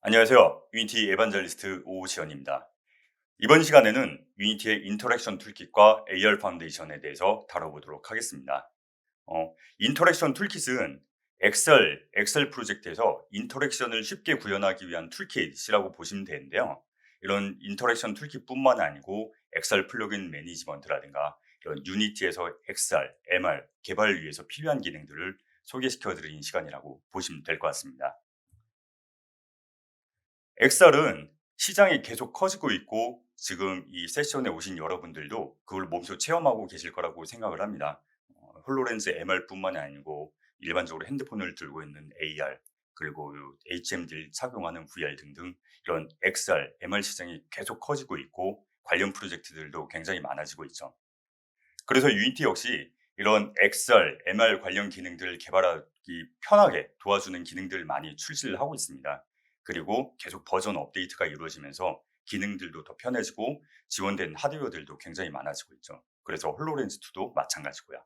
안녕하세요. 유니티 에반젤리스트 오시연입니다. 이번 시간에는 유니티의 인터랙션 툴킷과 AR 파운데이션에 대해서 다뤄보도록 하겠습니다. 인터랙션 툴킷은 엑셀 프로젝트에서 인터랙션을 쉽게 구현하기 위한 툴킷이라고 보시면 되는데요. 이런 인터랙션 툴킷뿐만 아니고 엑셀 플러그인 매니지먼트라든가 이런 유니티에서 엑셀, MR 개발을 위해서 필요한 기능들을 소개시켜 드리는 시간이라고 보시면 될 것 같습니다. 엑셀은 시장이 계속 커지고 있고 지금 이 세션에 오신 여러분들도 그걸 몸소 체험하고 계실 거라고 생각을 합니다. 홀로렌즈 MR뿐만이 아니고 일반적으로 핸드폰을 들고 있는 AR 그리고 HMD를 착용하는 VR 등등 이런 XR, MR 시장이 계속 커지고 있고 관련 프로젝트들도 굉장히 많아지고 있죠. 그래서 유니티 역시 이런 XR, MR 관련 기능들을 개발하기 편하게 도와주는 기능들을 많이 출시를 하고 있습니다. 그리고 계속 버전 업데이트가 이루어지면서 기능들도 더 편해지고 지원된 하드웨어들도 굉장히 많아지고 있죠. 그래서 홀로렌즈2도 마찬가지고요.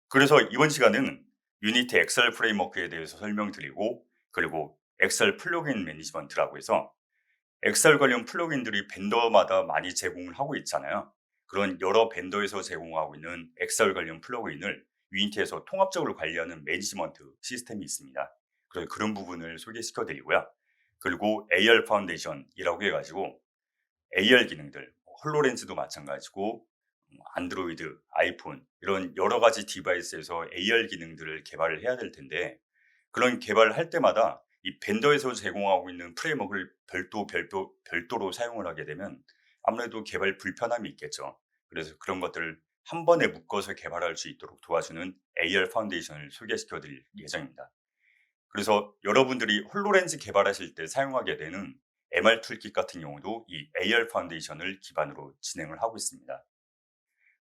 그래서 이번 시간은 유니티 엑셀 프레임워크에 대해서 설명드리고 그리고 엑셀 플러그인 매니지먼트라고 해서 엑셀 관련 플러그인들이 벤더마다 많이 제공을 하고 있잖아요. 그런 여러 벤더에서 제공하고 있는 엑셀 관련 플러그인을 유니티에서 통합적으로 관리하는 매니지먼트 시스템이 있습니다. 그래서 그런 부분을 소개시켜 드리고요. 그리고 AR 파운데이션이라고 해가지고 AR 기능들, 홀로렌즈도 마찬가지고 안드로이드, 아이폰 이런 여러 가지 디바이스에서 AR 기능들을 개발을 해야 될 텐데 그런 개발을 할 때마다 이 벤더에서 제공하고 있는 프레임워크를 별도로 사용을 하게 되면 아무래도 개발 불편함이 있겠죠. 그래서 그런 것들을 한 번에 묶어서 개발할 수 있도록 도와주는 AR 파운데이션을 소개시켜 드릴 예정입니다. 그래서 여러분들이 홀로렌즈 개발하실 때 사용하게 되는 MR 툴킷 같은 경우도 이 AR 파운데이션을 기반으로 진행을 하고 있습니다.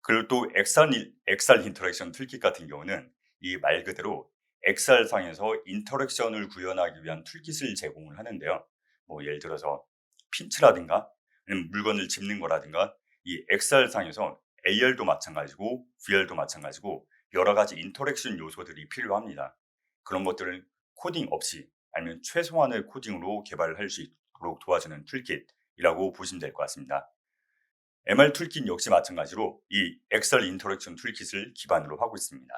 그리고 또 엑살 인터랙션 툴킷 같은 경우는 이 말 그대로 엑셀상에서 인터랙션을 구현하기 위한 툴킷을 제공을 하는데요. 뭐 예를 들어서 핀치라든가 아니면 물건을 짚는 거라든가 이 엑셀상에서 AR도 마찬가지고 VR도 마찬가지고 여러 가지 인터랙션 요소들이 필요합니다. 그런 것들을 코딩 없이 아니면 최소한의 코딩으로 개발을 할 수 있도록 도와주는 툴킷이라고 보시면 될 것 같습니다. MR 툴킷 역시 마찬가지로 이 엑셀 인터랙션 툴킷을 기반으로 하고 있습니다.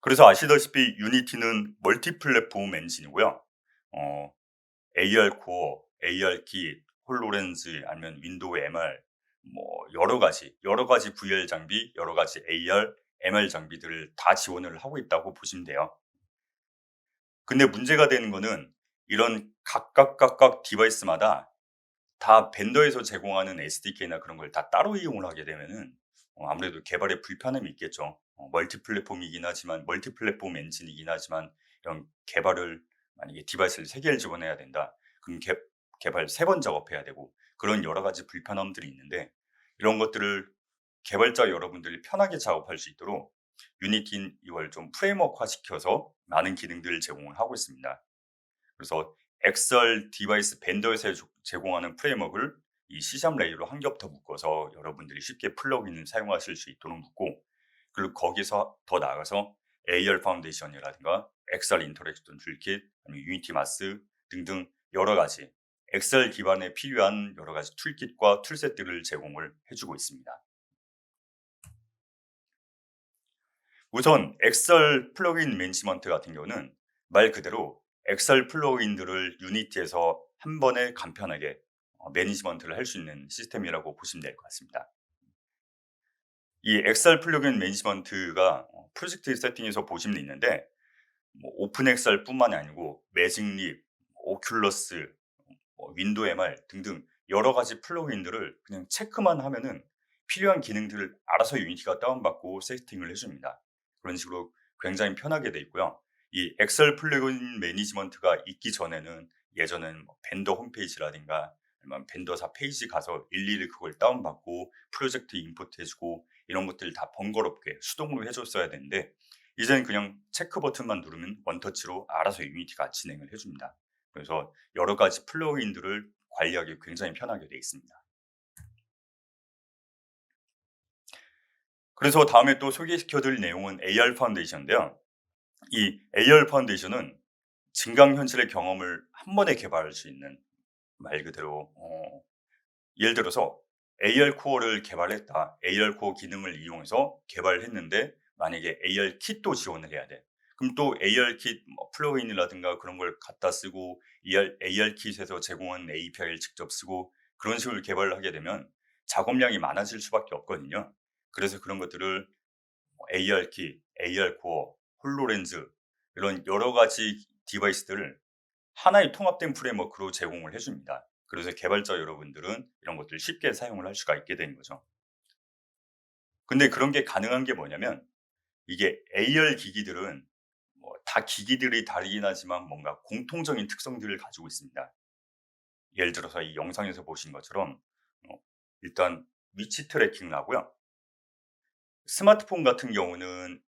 그래서 아시다시피 유니티는 멀티 플랫폼 엔진이고요. 어, AR 코어, AR 킷, 홀로렌즈 아니면 윈도우 MR 뭐 여러 가지 VR 장비, 여러 가지 AR, MR 장비들을 다 지원을 하고 있다고 보시면 돼요. 근데 문제가 되는 거는 이런 각각 디바이스마다 다 벤더에서 제공하는 SDK나 그런 걸 다 따로 이용을 하게 되면은 아무래도 개발에 불편함이 있겠죠. 멀티 플랫폼 엔진이긴 하지만 이런 개발을 만약에 디바이스를 3 개를 지원해야 된다. 그럼 개발 3번 작업해야 되고 그런 여러 가지 불편함들이 있는데 이런 것들을 개발자 여러분들이 편하게 작업할 수 있도록 유니티는 이걸 좀 프레임워크화 시켜서 많은 기능들을 제공을 하고 있습니다. 그래서 엑셀 디바이스 벤더에서 제공하는 프레임워크를 이 C샵 레이로 한 겹 더 묶어서 여러분들이 쉽게 플러그인을 사용하실 수 있도록 묶고 그리고 거기서 더 나아가서 AR 파운데이션이라든가 엑셀 인터랙션 툴킷, 아니면 유니티 마스 등등 여러 가지 엑셀 기반에 필요한 여러 가지 툴킷과 툴셋들을 제공을 해주고 있습니다. 우선 엑셀 플러그인 매니지먼트 같은 경우는 말 그대로 엑셀 플러그인들을 유니티에서 한 번에 간편하게 매니지먼트를 할 수 있는 시스템이라고 보시면 될 것 같습니다. 이 엑셀 플러그인 매니지먼트가 프로젝트 세팅에서 보시면 있는데 뭐 오픈 엑셀뿐만이 아니고 매직립, 오큘러스, 윈도우 MR 등등 여러 가지 플러그인들을 그냥 체크만 하면은 필요한 기능들을 알아서 유니티가 다운받고 세팅을 해줍니다. 그런 식으로 굉장히 편하게 돼 있고요. 이 엑셀 플러그인 매니지먼트가 있기 전에는 예전에는 뭐 벤더 홈페이지라든가 아니면 벤더사 페이지 가서 일일이 그걸 다운받고 프로젝트 인풋 해주고 이런 것들 다 번거롭게 수동으로 해줬어야 되는데 이제는 그냥 체크 버튼만 누르면 원터치로 알아서 유니티가 진행을 해줍니다. 그래서 여러 가지 플러그인들을 관리하기 굉장히 편하게 되어 있습니다. 그래서 다음에 또 소개시켜 드릴 내용은 AR 파운데이션인데요. 이 AR 파운데이션은 증강현실의 경험을 한 번에 개발할 수 있는, 말 그대로 예를 들어서 AR 코어를 개발했다. AR 코어 기능을 이용해서 개발을 했는데 만약에 AR 킷도 지원을 해야 돼. 그럼 또 AR 킷 플러그인이라든가 그런 걸 갖다 쓰고 AR 킷에서 제공한 API를 직접 쓰고 그런 식으로 개발을 하게 되면 작업량이 많아질 수밖에 없거든요. 그래서 그런 것들을 AR 킷, AR 코어, 홀로렌즈 이런 여러 가지 디바이스들을 하나의 통합된 프레임워크로 제공을 해 줍니다. 그래서 개발자 여러분들은 이런 것들을 쉽게 사용을 할 수가 있게 되는 거죠. 근데 그런 게 가능한 게 뭐냐면 이게 AR 기기들은 다 기기들이 다르긴 하지만 뭔가 공통적인 특성들을 가지고 있습니다. 예를 들어서 이 영상에서 보신 것처럼 어 일단 위치 트래킹을 하고요. 스마트폰 같은 경우는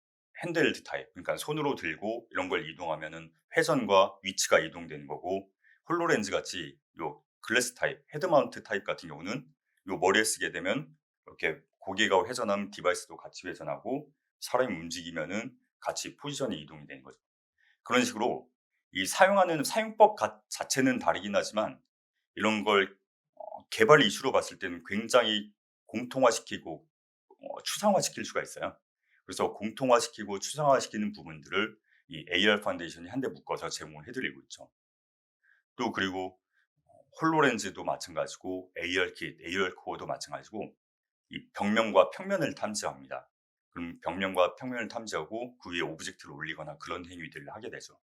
핸드헬드 타입, 그러니까 손으로 들고 이런 걸 이동하면은 회전과 위치가 이동되는 거고, 홀로렌즈 같이 요 글래스 타입, 헤드 마운트 타입 같은 경우는 요 머리에 쓰게 되면 이렇게 고개가 회전하면 디바이스도 같이 회전하고 사람이 움직이면은 같이 포지션이 이동이 되는 거죠. 그런 식으로 이 사용하는 사용법 자체는 다르긴 하지만 이런 걸 개발 이슈로 봤을 때는 굉장히 공통화시키고 추상화시킬 수가 있어요. 그래서 공통화시키고 추상화시키는 부분들을 이 AR 파운데이션이 한데 묶어서 제공을 해 드리고 있죠. 또 그리고 홀로렌즈도 마찬가지고 AR 킷, AR 코어도 마찬가지고 이 벽면과 평면을 탐지합니다. 그럼 벽면과 평면을 탐지하고 그 위에 오브젝트를 올리거나 그런 행위들을 하게 되죠.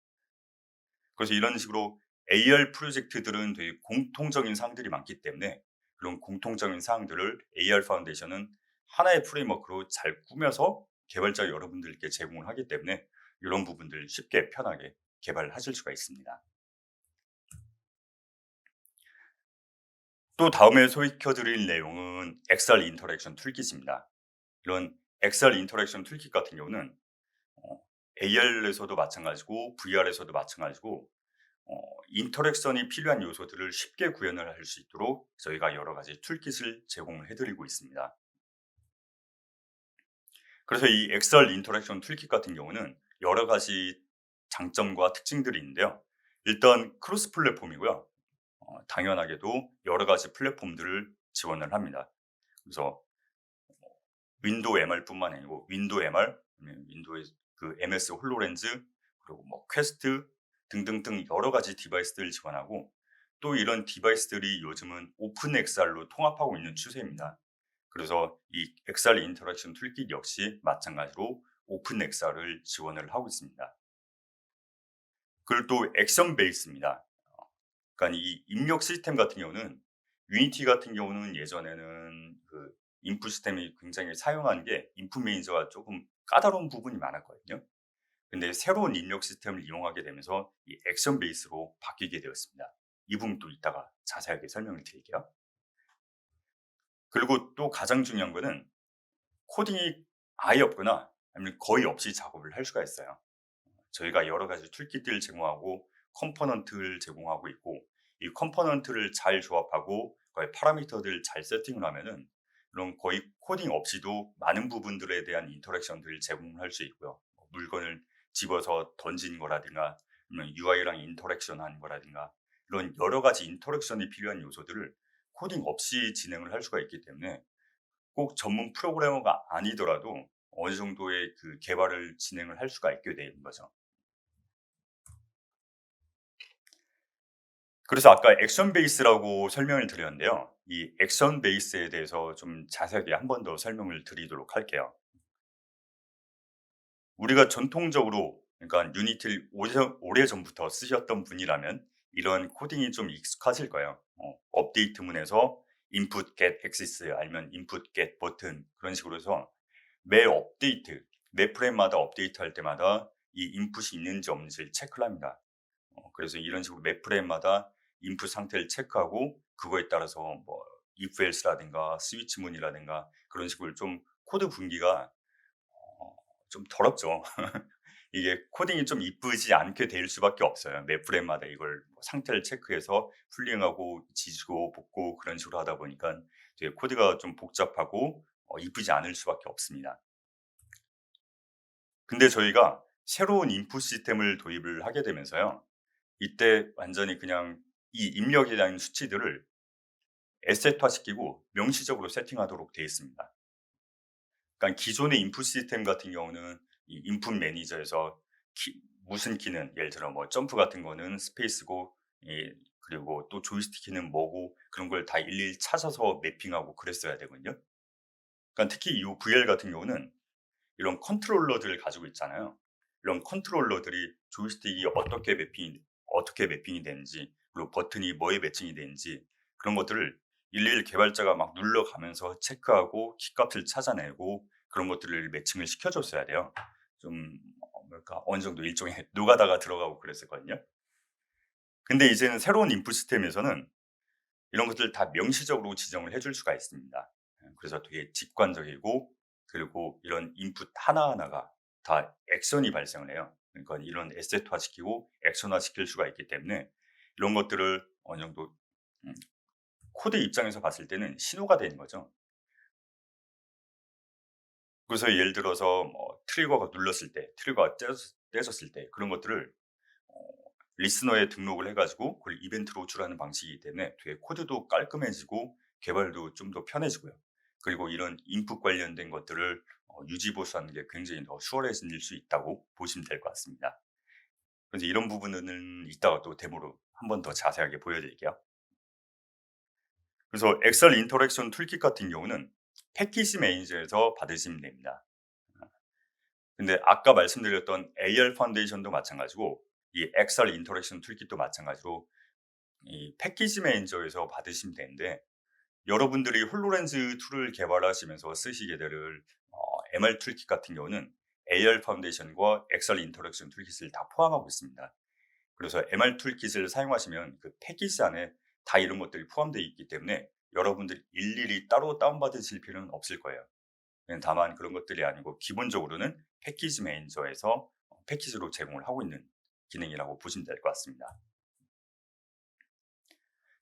그래서 이런 식으로 AR 프로젝트들은 되게 공통적인 사항들이 많기 때문에 그런 공통적인 사항들을 AR 파운데이션은 하나의 프레임워크로 잘 꾸며서 개발자 여러분들께 제공을 하기 때문에 이런 부분들 쉽게 편하게 개발하실 수가 있습니다. 또 다음에 소개시켜 드릴 내용은 XR 인터랙션 툴킷입니다. 이런 XR 인터랙션 툴킷 같은 경우는 AR에서도 마찬가지고 VR에서도 마찬가지고 인터랙션이 필요한 요소들을 쉽게 구현을 할 수 있도록 저희가 여러 가지 툴킷을 제공을 해 드리고 있습니다. 그래서 이 엑셀 인터랙션 툴킷 같은 경우는 여러 가지 장점과 특징들이 있는데요. 일단 크로스 플랫폼이고요. 당연하게도 여러 가지 플랫폼들을 지원을 합니다. 그래서 윈도우 MR뿐만 아니고 윈도우 MR, 윈도우의 그 MS 홀로렌즈, 그리고 퀘스트 등등등 여러 가지 디바이스들을 지원하고, 또 이런 디바이스들이 요즘은 오픈 XR로 통합하고 있는 추세입니다. 그래서 이 XR 인터랙션 툴킷 역시 마찬가지로 오픈 XR을 지원을 하고 있습니다. 그리고 또 액션 베이스입니다. 그러니까 이 입력 시스템 같은 경우는 유니티 같은 경우는 예전에는 그 인풋 시스템이 굉장히 사용하는 게 인풋 매니저가 조금 까다로운 부분이 많았거든요. 근데 새로운 입력 시스템을 이용하게 되면서 이 액션 베이스로 바뀌게 되었습니다. 이 부분 또 이따가 자세하게 설명을 드릴게요. 그리고 또 가장 중요한 거는 코딩이 아예 없거나 아니면 거의 없이 작업을 할 수가 있어요. 저희가 여러 가지 툴kit들을 제공하고 컴포넌트를 제공하고 있고, 이 컴포넌트를 잘 조합하고 거의 파라미터들을 잘 세팅을 하면은 이런 거의 코딩 없이도 많은 부분들에 대한 인터랙션들을 제공할 수 있고요. 물건을 집어서 던진 거라든가 아니면 UI랑 인터랙션 하는 거라든가 이런 여러 가지 인터랙션이 필요한 요소들을 코딩 없이 진행을 할 수가 있기 때문에 꼭 전문 프로그래머가 아니더라도 어느 정도의 그 개발을 진행을 할 수가 있게 되는 거죠. 그래서 아까 액션 베이스라고 설명을 드렸는데요. 이 액션 베이스에 대해서 좀 자세하게 한 번 더 설명을 드리도록 할게요. 우리가 전통적으로, 그러니까 유니티를 오래전부터 쓰셨던 분이라면 이런 코딩이 좀 익숙하실 거예요. 업데이트문에서 input get access 아니면 input get 버튼 그런 식으로 해서 매 업데이트, 매 프레임마다 업데이트할 때마다 이 인풋이 있는지 없는지를 체크를 합니다. 그래서 이런 식으로 매 프레임마다 인풋 상태를 체크하고 그거에 따라서 if else라든가 스위치문이라든가 그런 식으로 좀 코드 분기가 좀 더럽죠. 이게 코딩이 좀 이쁘지 않게 될 수밖에 없어요. 매 프레임마다 이걸 상태를 체크해서 풀링하고 지지고 볶고 그런 식으로 하다 보니까 되게 코드가 좀 복잡하고 이쁘지 않을 수밖에 없습니다. 근데 저희가 새로운 인풋 시스템을 도입을 하게 되면서요. 이때 완전히 그냥 이 입력에 대한 수치들을 에셋화시키고 명시적으로 세팅하도록 되어 있습니다. 그러니까 기존의 인풋 시스템 같은 경우는 이 인풋 매니저에서 무슨 키는 예를 들어 뭐 점프 같은 거는 스페이스고 그리고 또 조이스틱 키는 뭐고 그런 걸 다 일일이 찾아서 매핑하고 그랬어야 되거든요. 그러니까 특히 이 VR 같은 경우는 이런 컨트롤러들을 가지고 있잖아요. 이런 컨트롤러들이 조이스틱이 어떻게 매핑이 되는지 그리고 버튼이 뭐에 매칭이 되는지 그런 것들을 일일이 개발자가 막 눌러가면서 체크하고 키값을 찾아내고 그런 것들을 매칭을 시켜줬어야 돼요. 좀 뭐랄까 어느 정도 일종의 노가다가 들어가고 그랬었거든요. 근데 이제는 새로운 인풋 시스템에서는 이런 것들을 다 명시적으로 지정을 해줄 수가 있습니다. 그래서 되게 직관적이고 그리고 이런 인풋 하나하나가 다 액션이 발생을 해요. 그러니까 이런 에셋화시키고 액션화시킬 수가 있기 때문에 이런 것들을 어느 정도 음 코드 입장에서 봤을 때는 신호가 되는 거죠. 그래서 예를 들어서 뭐 트리거가 눌렀을 때 트리거가 떼졌을 때 그런 것들을 어 리스너에 등록을 해 가지고 그걸 이벤트로 호출하는 방식이기 때문에 되게 코드도 깔끔해지고 개발도 좀 더 편해지고요. 그리고 이런 인풋 관련된 것들을 유지 보수하는 게 굉장히 더 수월해질 수 있다고 보시면 될 것 같습니다. 그래서 이런 부분은 이따가 또 데모로 한 번 더 자세하게 보여드릴게요. 그래서 엑셀 인터랙션 툴킷 같은 경우는 패키지 매니저에서 받으시면 됩니다. 근데 아까 말씀드렸던 AR 파운데이션도 마찬가지고 이 엑셀 인터랙션 툴킷도 마찬가지로 이 패키지 매니저에서 받으시면 되는데 여러분들이 홀로렌즈 툴을 개발하시면서 쓰시게 될 MR 툴킷 같은 경우는 AR 파운데이션과 엑셀 인터랙션 툴킷을 다 포함하고 있습니다. 그래서 MR 툴킷을 사용하시면 그 패키지 안에 다 이런 것들이 포함되어 있기 때문에 여러분들이 일일이 따로 다운받으실 필요는 없을 거예요. 다만 그런 것들이 아니고 기본적으로는 패키지 매니저에서 패키지로 제공을 하고 있는 기능이라고 보시면 될 것 같습니다.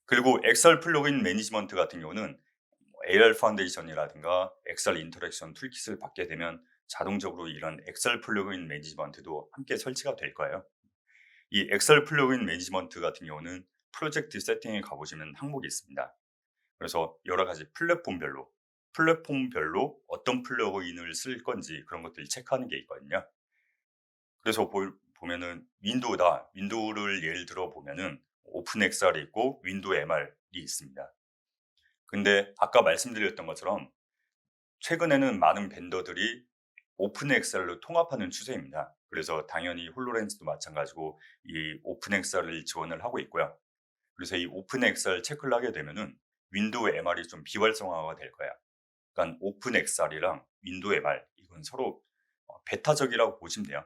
그리고 엑셀 플러그인 매니지먼트 같은 경우는 AR 파운데이션이라든가 엑셀 인터랙션 툴킷을 받게 되면 자동적으로 이런 엑셀 플러그인 매니지먼트도 함께 설치가 될 거예요. 이 엑셀 플러그인 매니지먼트 같은 경우는 프로젝트 세팅에 가보시면 항목이 있습니다. 그래서 여러 가지 플랫폼별로 어떤 플러그인을 쓸 건지 그런 것들을 체크하는 게 있거든요. 그래서 보면은 윈도우를 예를 들어 보면은 오픈 XR이 있고 윈도우 MR이 있습니다. 근데 아까 말씀드렸던 것처럼 최근에는 많은 벤더들이 오픈 엑셀로 통합하는 추세입니다. 그래서 당연히 홀로렌즈도 마찬가지고 이 오픈 엑셀을 지원을 하고 있고요. 그래서 이 오픈 엑셀 체크를 하게 되면은 윈도우 MR이 좀 비활성화가 될 거야. 그러니까 오픈 엑셀이랑 윈도우 MR 이건 서로 배타적이라고 보시면 돼요.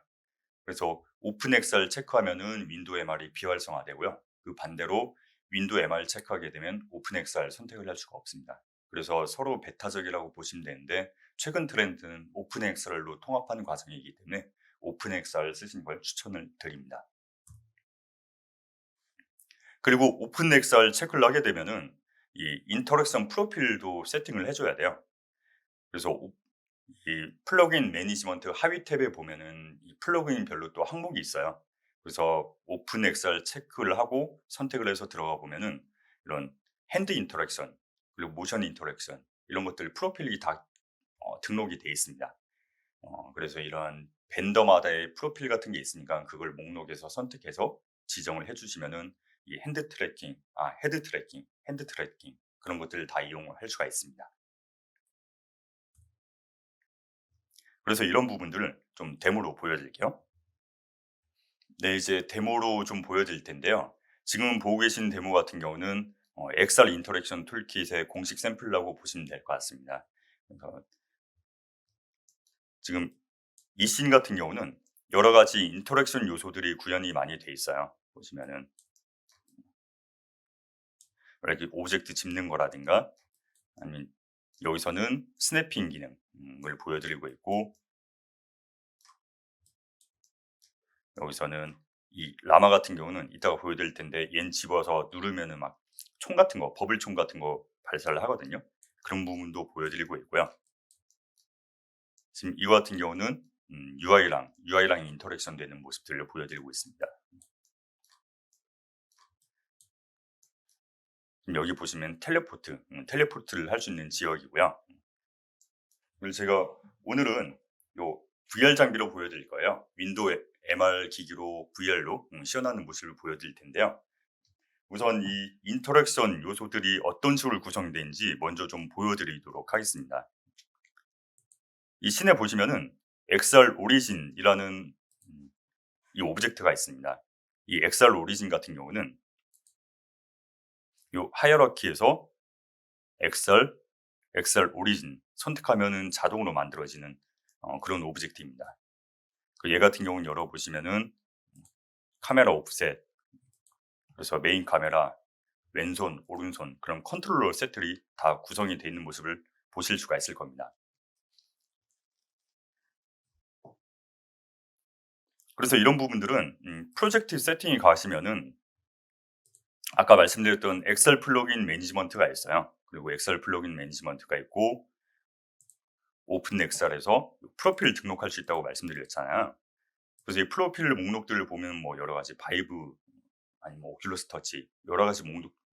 그래서 오픈 엑셀 체크하면은 윈도우 MR이 비활성화되고요. 그 반대로 윈도우 MR 체크하게 되면 오픈 엑셀 선택을 할 수가 없습니다. 그래서 서로 배타적이라고 보시면 되는데 최근 트렌드는 오픈 엑셀로 통합하는 과정이기 때문에 오픈 엑셀 쓰시는 걸 추천을 드립니다. 그리고 오픈 엑셀 체크를 하게 되면은 이 인터랙션 프로필도 세팅을 해줘야 돼요. 그래서 이 플러그인 매니지먼트 하위 탭에 보면은 이 플러그인별로 또 항목이 있어요. 그래서 오픈 엑셀 체크를 하고 선택을 해서 들어가 보면은 이런 핸드 인터랙션 그리고 모션 인터랙션 이런 것들 프로필이 다 등록이 돼 있습니다. 그래서 이런 벤더마다의 프로필 같은 게 있으니까 그걸 목록에서 선택해서 지정을 해 주시면은 이 핸드 트래킹 그런 것들을 다 이용할 수가 있습니다. 그래서 이런 부분들을 좀 데모로 보여드릴게요. 네, 이제 데모로 좀 보여드릴 텐데요. 지금 보고 계신 데모 같은 경우는 XR 인터랙션 툴킷의 공식 샘플이라고 보시면 될 것 같습니다. 그래서 지금 이 씬 같은 경우는 여러 가지 인터랙션 요소들이 구현이 많이 돼 있어요. 보시면은 이렇게 오브젝트 집는 거라든가 아니면 여기서는 스냅핑 기능을 보여드리고 있고 여기서는 이 라마 같은 경우는 이따가 보여드릴 텐데 얜 집어서 누르면은 막 총 같은 거 버블총 같은 거 발사를 하거든요. 그런 부분도 보여드리고 있고요. 지금 이거 같은 경우는 UI랑 인터랙션 되는 모습들을 보여드리고 있습니다. 여기 보시면 텔레포트를 할 수 있는 지역이고요. 그래서 제가 오늘은 요 VR 장비로 보여드릴 거예요. 윈도우 MR 기기로 VR로 시연하는 모습을 보여드릴 텐데요. 우선 이 인터랙션 요소들이 어떤 식으로 구성되는지 먼저 좀 보여드리도록 하겠습니다. 이 씬에 보시면은 XR 오리진이라는 이 오브젝트가 있습니다. 이 XR 오리진 같은 경우는 요 하이어러키에서 XR 오리진 선택하면은 자동으로 만들어지는 그런 오브젝트입니다. 얘 같은 경우는 열어보시면은 카메라 오프셋, 그래서 메인 카메라, 왼손, 오른손 그런 컨트롤러 셋들이 다 구성이 되어 있는 모습을 보실 수가 있을 겁니다. 그래서 이런 부분들은 프로젝트 세팅에 가시면은 아까 말씀드렸던 엑셀 플러그인 매니지먼트가 있어요. 그리고 엑셀 플러그인 매니지먼트가 있고 오픈 엑셀에서 프로필 등록할 수 있다고 말씀드렸잖아요. 그래서 이 프로필 목록들을 보면 뭐 여러 가지 바이브 아니면 오큘러스 터치 여러 가지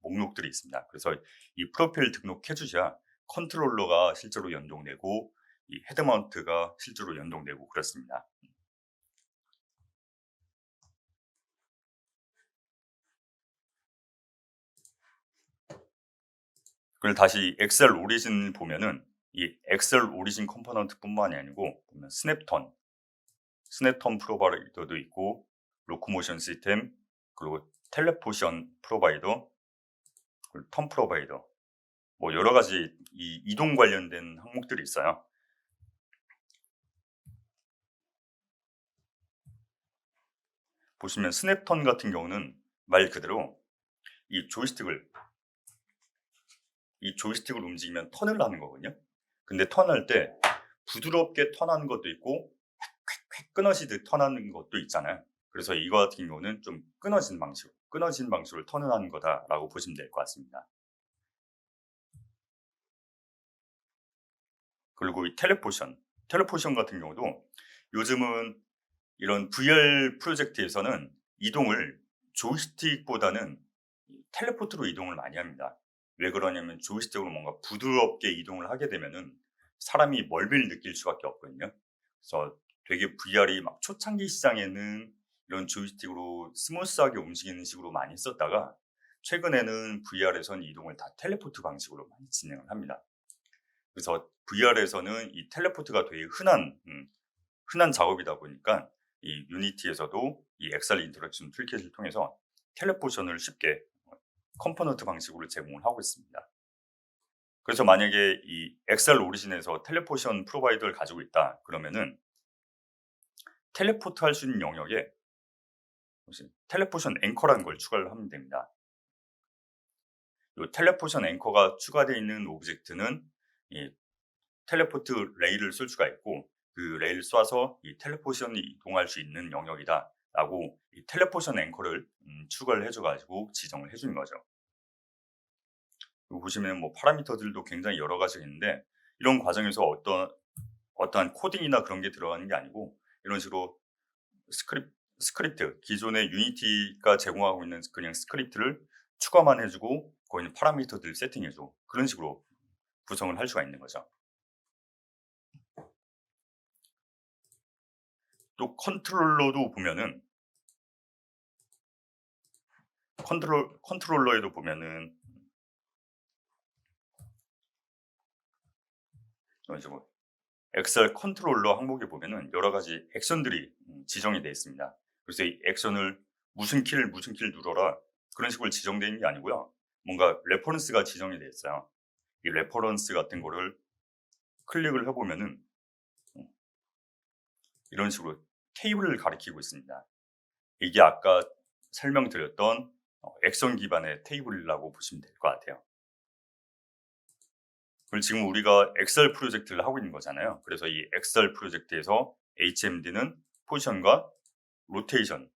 목록들이 있습니다. 그래서 이 프로필 등록해 주셔야 컨트롤러가 실제로 연동되고 이 헤드 마운트가 실제로 연동되고 그렇습니다. 그걸 다시 엑셀 오리진 보면은 이 엑셀 오리진 컴포넌트뿐만이 아니고 보면 스냅턴 프로바이더도 있고 로코모션 시스템 그리고 텔레포션 프로바이더 그리고 턴 프로바이더 뭐 여러 가지 이 이동 관련된 항목들이 있어요. 보시면 스냅턴 같은 경우는 말 그대로 이 조이스틱을 움직이면 턴을 하는 거거든요. 근데 턴할 때 부드럽게 턴하는 것도 있고 휙휙휙 끊어지듯 턴하는 것도 있잖아요. 그래서 이거 같은 경우는 좀 끊어진 방식으로 턴을 하는 거다라고 보시면 될 것 같습니다. 그리고 이 텔레포션 같은 경우도 요즘은 이런 VR 프로젝트에서는 이동을 조이스틱보다는 텔레포트로 이동을 많이 합니다. 왜 그러냐면 조이스틱으로 뭔가 부드럽게 이동을 하게 되면은 사람이 멀미를 느낄 수밖에 없거든요. 그래서 되게 VR이 막 초창기 시장에는 이런 조이스틱으로 스무스하게 움직이는 식으로 많이 썼다가 최근에는 VR에서는 이동을 다 텔레포트 방식으로 많이 진행을 합니다. 그래서 VR에서는 이 텔레포트가 되게 흔한 작업이다 보니까 이 유니티에서도 이 엑셀 인터랙션 툴킷을 통해서 텔레포션을 쉽게 컴포넌트 방식으로 제공을 하고 있습니다. 그래서 만약에 이 엑셀 오리진에서 텔레포션 프로바이더를 가지고 있다 그러면은 텔레포트 할 수 있는 영역에 텔레포션 앵커라는 걸 추가를 하면 됩니다. 이 텔레포션 앵커가 추가되어 있는 오브젝트는 이 텔레포트 레일을 쓸 수가 있고 그 레일 쏴서 이 텔레포션이 이동할 수 있는 영역이다라고 이 텔레포션 앵커를 추가를 해줘가지고 지정을 해주는 거죠. 보시면 뭐 파라미터들도 굉장히 여러 가지가 있는데 이런 과정에서 어떠한 코딩이나 그런 게 들어가는 게 아니고 이런 식으로 스크립트 기존의 유니티가 제공하고 있는 그냥 스크립트를 추가만 해주고 거기는 파라미터들 세팅해줘 그런 식으로 구성을 할 수가 있는 거죠. 또 컨트롤러도 보면은 컨트롤러에도 보면은 이런 식으로 엑셀 컨트롤러 항목에 보면은 여러 가지 액션들이 지정이 되어 있습니다. 그래서 이 액션을 무슨 키를 눌러라 그런 식으로 지정되어 있는 게 아니고요. 뭔가 레퍼런스가 지정이 되어 있어요. 이 레퍼런스 같은 거를 클릭을 해보면은 이런 식으로 테이블을 가리키고 있습니다. 이게 아까 설명드렸던 액션 기반의 테이블이라고 보시면 될 것 같아요. 그리고 지금 우리가 엑셀 프로젝트를 하고 있는 거잖아요. 그래서 이 엑셀 프로젝트에서 HMD는 포지션과 로테이션이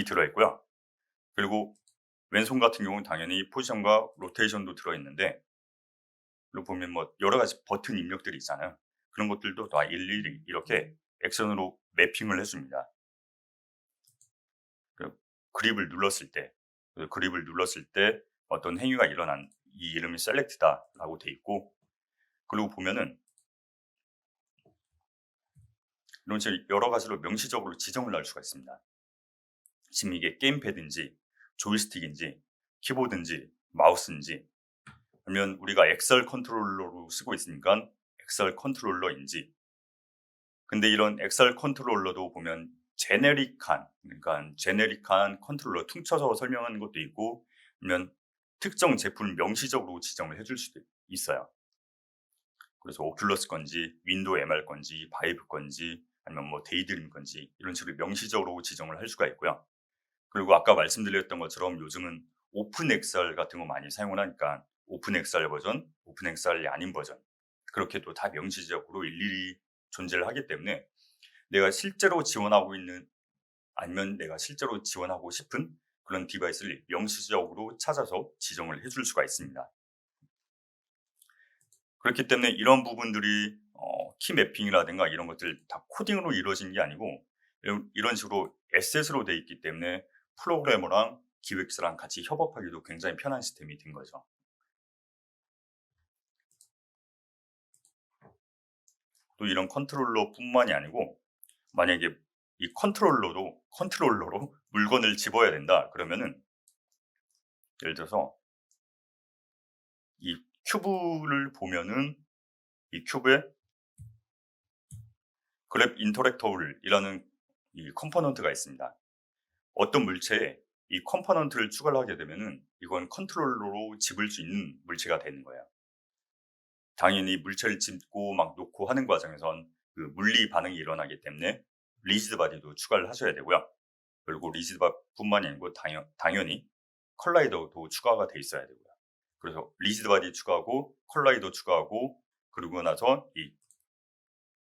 들어있고요. 그리고 왼손 같은 경우는 당연히 포지션과 로테이션도 들어있는데 그리고 보면 뭐 여러 가지 버튼 입력들이 있잖아요. 그런 것들도 다 일일이 이렇게 액션으로 매핑을 해줍니다. 그 그립을 눌렀을 때, 그립을 눌렀을 때 어떤 행위가 일어난 이 이름이 select다라고 돼 있고, 그리고 보면은 이런 식으로 여러 가지로 명시적으로 지정을 할 수가 있습니다. 지금 이게 게임패드인지 조이스틱인지 키보드인지 마우스인지, 아니면 우리가 엑셀 컨트롤러로 쓰고 있으니까 엑셀 컨트롤러인지. 근데 이런 엑셀 컨트롤러도 보면 제네릭한, 그러니까 제네릭한 컨트롤러 퉁쳐서 설명하는 것도 있고, 아니면 특정 제품을 명시적으로 지정을 해줄 수도 있어요. 그래서 오큘러스 건지 윈도우 MR 건지 바이브 건지 아니면 뭐 데이드림 건지 이런 식으로 명시적으로 지정을 할 수가 있고요. 그리고 아까 말씀드렸던 것처럼 요즘은 오픈 엑셀 같은 거 많이 사용을 하니까 오픈 엑셀 버전, 오픈 엑셀이 아닌 버전, 그렇게 또 다 명시적으로 일일이 존재를 하기 때문에 내가 실제로 지원하고 있는, 아니면 내가 실제로 지원하고 싶은 그런 디바이스를 명시적으로 찾아서 지정을 해줄 수가 있습니다. 그렇기 때문에 이런 부분들이 키 매핑이라든가 이런 것들 다 코딩으로 이루어진 게 아니고 이런 식으로 SS로 돼 있기 때문에 프로그래머랑 기획사랑 같이 협업하기도 굉장히 편한 시스템이 된 거죠. 또 이런 컨트롤러뿐만이 아니고, 만약에 이 컨트롤러로 물건을 집어야 된다 그러면은, 예를 들어서 이 큐브를 보면은 이 큐브에 그랩 인터랙터블이라는 이 컴포넌트가 있습니다. 어떤 물체에 이 컴포넌트를 추가를 하게 되면은 이건 컨트롤러로 집을 수 있는 물체가 되는 거예요. 당연히 물체를 집고 막 놓고 하는 과정에선 그 물리 반응이 일어나기 때문에 리지드 바디도 추가를 하셔야 되고요. 그리고 리지드 바뿐만이 아니고 당연히 컬라이더도 추가가 돼 있어야 되고요. 그래서 리지드 바디 추가하고 컬라이더 추가하고, 그리고 나서 이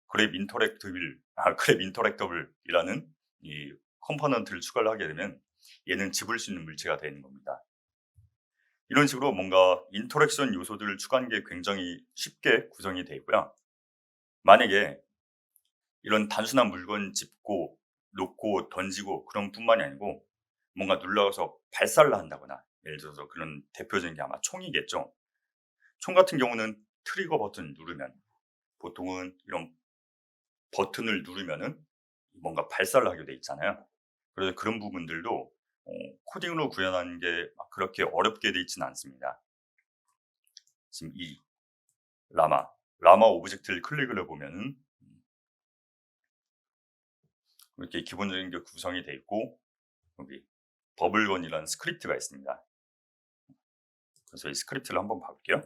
그랩 인터랙터블이라는 이 컴포넌트를 추가를 하게 되면 얘는 집을 수 있는 물체가 되는 겁니다. 이런 식으로 뭔가 인터랙션 요소들을 추가하는 게 굉장히 쉽게 구성이 되어 있고요. 만약에 이런 단순한 물건 짚고 놓고 던지고 그런 뿐만이 아니고 뭔가 눌러서 발사를 한다거나, 예를 들어서 그런 대표적인 게 아마 총이겠죠. 총 같은 경우는 트리거 버튼 누르면, 보통은 이런 버튼을 누르면은 뭔가 발사를 하게 돼 있잖아요. 그래서 그런 부분들도 코딩으로 구현하는 게 막 그렇게 어렵게 돼 있지는 않습니다. 지금 이 라마 오브젝트를 클릭을 해보면은 이렇게 기본적인 게 구성이 돼 있고, 여기 버블건이라는 스크립트가 있습니다. 그래서 이 스크립트를 한번 봐볼게요.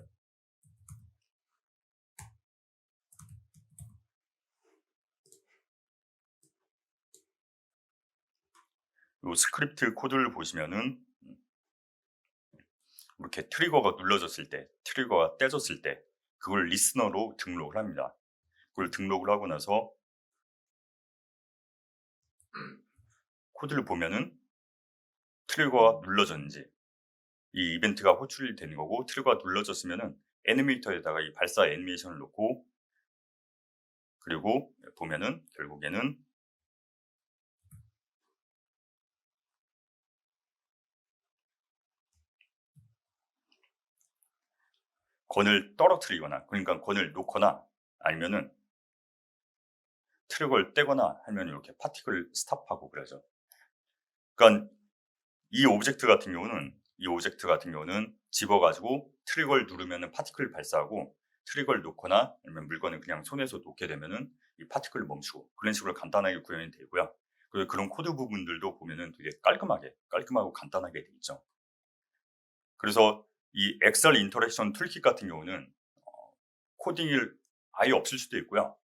이 스크립트 코드를 보시면은 이렇게 트리거가 눌러졌을 때, 트리거가 떼졌을 때 그걸 리스너로 등록을 합니다. 그걸 등록을 하고 나서 코드를 보면은 트리거가 눌러졌는지, 이 이벤트가 호출이 되는 거고, 트리거가 눌러졌으면은 애니메이터에다가 이 발사 애니메이션을 놓고, 그리고 보면은 결국에는 건을 떨어뜨리거나, 그러니까 건을 놓거나 아니면은 트리거를 떼거나 하면 이렇게 파티클을 스탑하고 그러죠. 그러니까 이 오브젝트 같은 경우는 집어 가지고 트리거를 누르면은 파티클을 발사하고, 트리거를 놓거나 아니면 물건을 그냥 손에서 놓게 되면은 이 파티클을 멈추고, 그런 식으로 간단하게 구현이 되고요. 그리고 그런 코드 부분들도 보면은 되게 깔끔하고 간단하게 돼 있죠. 그래서 이 엑셀 인터랙션 툴킷 같은 경우는 코딩을 아예 없을 수도 있고요.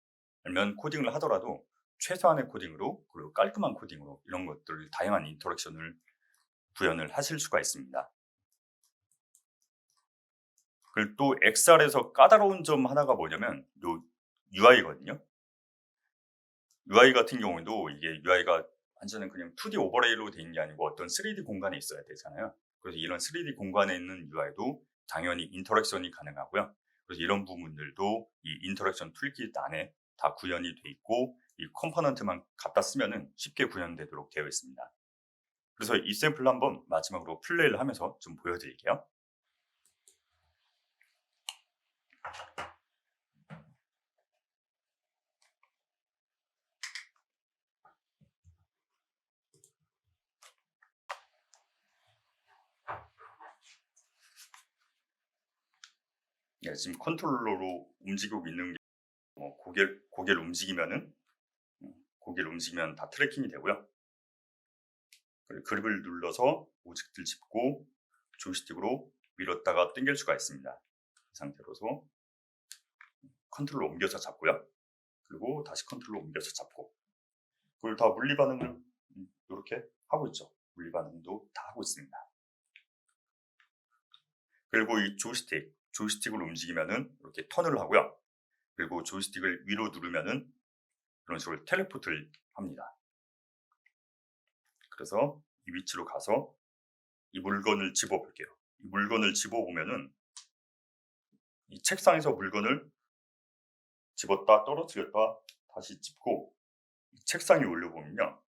아니면 코딩을 하더라도 최소한의 코딩으로, 그리고 깔끔한 코딩으로 이런 것들을 다양한 인터랙션을 구현을 하실 수가 있습니다. 그리고 또 엑셀에서 까다로운 점 하나가 뭐냐면 요 UI거든요. UI 같은 경우에도 이게 UI가 완전히 그냥 2D 오버레이로 돼 있는 게 아니고 어떤 3D 공간에 있어야 되잖아요. 그래서 이런 3D 공간에 있는 UI도 당연히 인터랙션이 가능하고요. 그래서 이런 부분들도 이 인터랙션 툴킷 안에 다 구현이 돼 있고 이 컴포넌트만 갖다 쓰면은 쉽게 구현되도록 되어 있습니다. 그래서 이 샘플을 한번 마지막으로 플레이를 하면서 좀 보여드릴게요. 예, 지금 컨트롤러로 움직이고 있는 게 고개를 움직이면은 고개를 움직이면 다 트래킹이 되고요. 그리고 그립을 눌러서 오직들 짚고 조이스틱으로 밀었다가 당길 수가 있습니다. 이 상태로서 컨트롤로 옮겨서 잡고요. 그리고 다시 컨트롤로 옮겨서 잡고 그걸 다 물리 반응을 이렇게 하고 있죠. 물리 반응도 다 하고 있습니다. 그리고 이 조이스틱을 움직이면은 이렇게 턴을 하고요. 그리고 조이스틱을 위로 누르면은 이런 식으로 텔레포트를 합니다. 그래서 이 위치로 가서 이 물건을 집어 볼게요. 이 물건을 집어 보면은 이 책상에서 물건을 집었다 떨어뜨렸다 다시 짚고 이 책상에 올려보면요.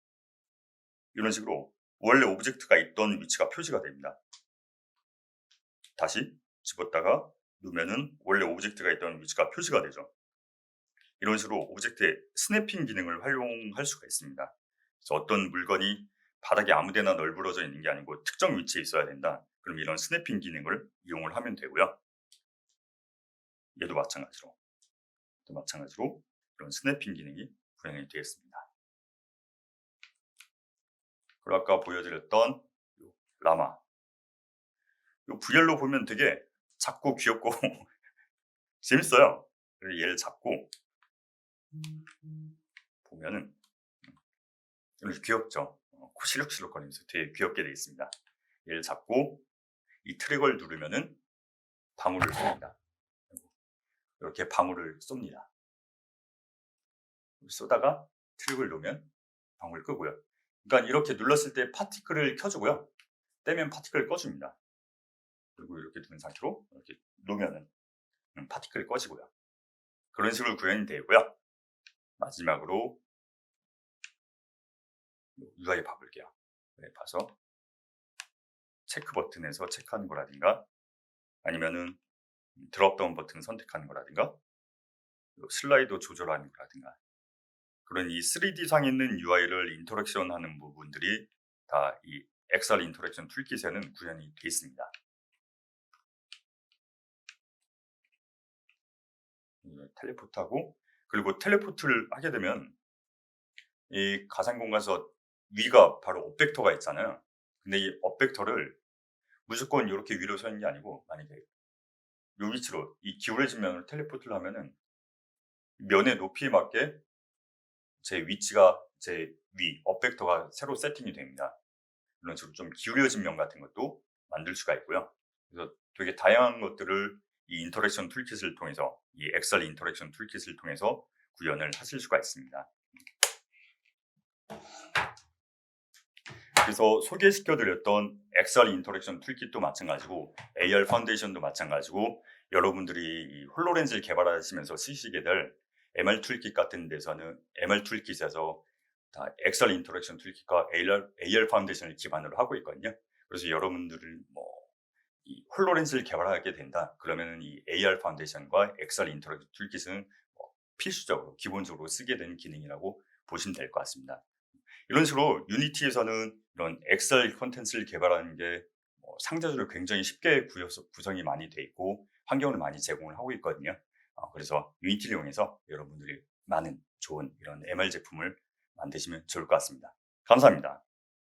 이런 식으로 원래 오브젝트가 있던 위치가 표시가 됩니다. 다시 집었다가 놓으면은 원래 오브젝트가 있던 위치가 표시가 되죠. 이런 식으로 오브젝트의 스냅핑 기능을 활용할 수가 있습니다. 그래서 어떤 물건이 바닥에 아무데나 널브러져 있는 게 아니고 특정 위치에 있어야 된다. 그럼 이런 스냅핑 기능을 이용을 하면 되고요. 얘도 마찬가지로 이런 스냅핑 기능이 구현이 되겠습니다. 그리고 아까 보여드렸던 라마, 이 VR로 보면 되게 작고 귀엽고 재밌어요. 그래서 얘를 잡고 보면은 이렇게 귀엽죠. 코 실룩실룩거리면서 되게 귀엽게 되어 있습니다. 얘를 잡고 이 트릭을 누르면은 방울을 쏩니다. 이렇게 방울을 쏩니다. 쏘다가 트릭을 놓으면 방울 끄고요. 그러니까 이렇게 눌렀을 때 파티클을 켜주고요. 떼면 파티클을 꺼줍니다. 그리고 이렇게 두는 상태로 이렇게 놓으면은 파티클이 꺼지고요. 그런 식으로 구현이 되고요. 마지막으로 UI 봐볼게요. 봐서 체크 버튼에서 체크하는 거라든가 아니면은 드롭다운 버튼 선택하는 거라든가 슬라이더 조절하는 거라든가 그런 이 3D상에 있는 UI를 인터랙션 하는 부분들이 다 이 XR 인터랙션 툴킷에는 구현이 되어 있습니다. 텔레포트하고 그리고 텔레포트를 하게 되면 이 가상 공간에서 위가 바로 업벡터가 있잖아요. 근데 이 업벡터를 무조건 이렇게 위로 서 있는 게 아니고 만약에 요 위치로 이 기울어진 면으로 텔레포트를 하면은 면의 높이에 맞게 제 위치가 제 위 업벡터가 새로 세팅이 됩니다. 이런 식으로 좀 기울여진 면 같은 것도 만들 수가 있고요. 그래서 되게 다양한 것들을 이 인터랙션 툴킷을 통해서 이 XR 인터랙션 툴킷을 통해서 구현을 하실 수가 있습니다. 그래서 소개시켜드렸던 XR 인터랙션 툴킷도 마찬가지고 AR 파운데이션도 마찬가지고 여러분들이 이 홀로렌즈를 개발하시면서 쓰시게 될 MR 툴킷 같은 데서는 MR 툴킷에서 다 XR 인터랙션 툴킷과 AR 파운데이션을 기반으로 하고 있거든요. 그래서 여러분들을 이 홀로렌즈를 개발하게 된다. 그러면 이 AR 파운데이션과 XR 인터랙션 툴킷은 필수적으로 기본적으로 쓰게 되는 기능이라고 보시면 될 것 같습니다. 이런 식으로 유니티에서는 이런 XR 콘텐츠를 개발하는 게 상대적으로 굉장히 쉽게 구성이 많이 돼 있고 환경을 많이 제공을 하고 있거든요. 그래서 유니티를 이용해서 여러분들이 많은 좋은 이런 MR 제품을 만드시면 좋을 것 같습니다. 감사합니다.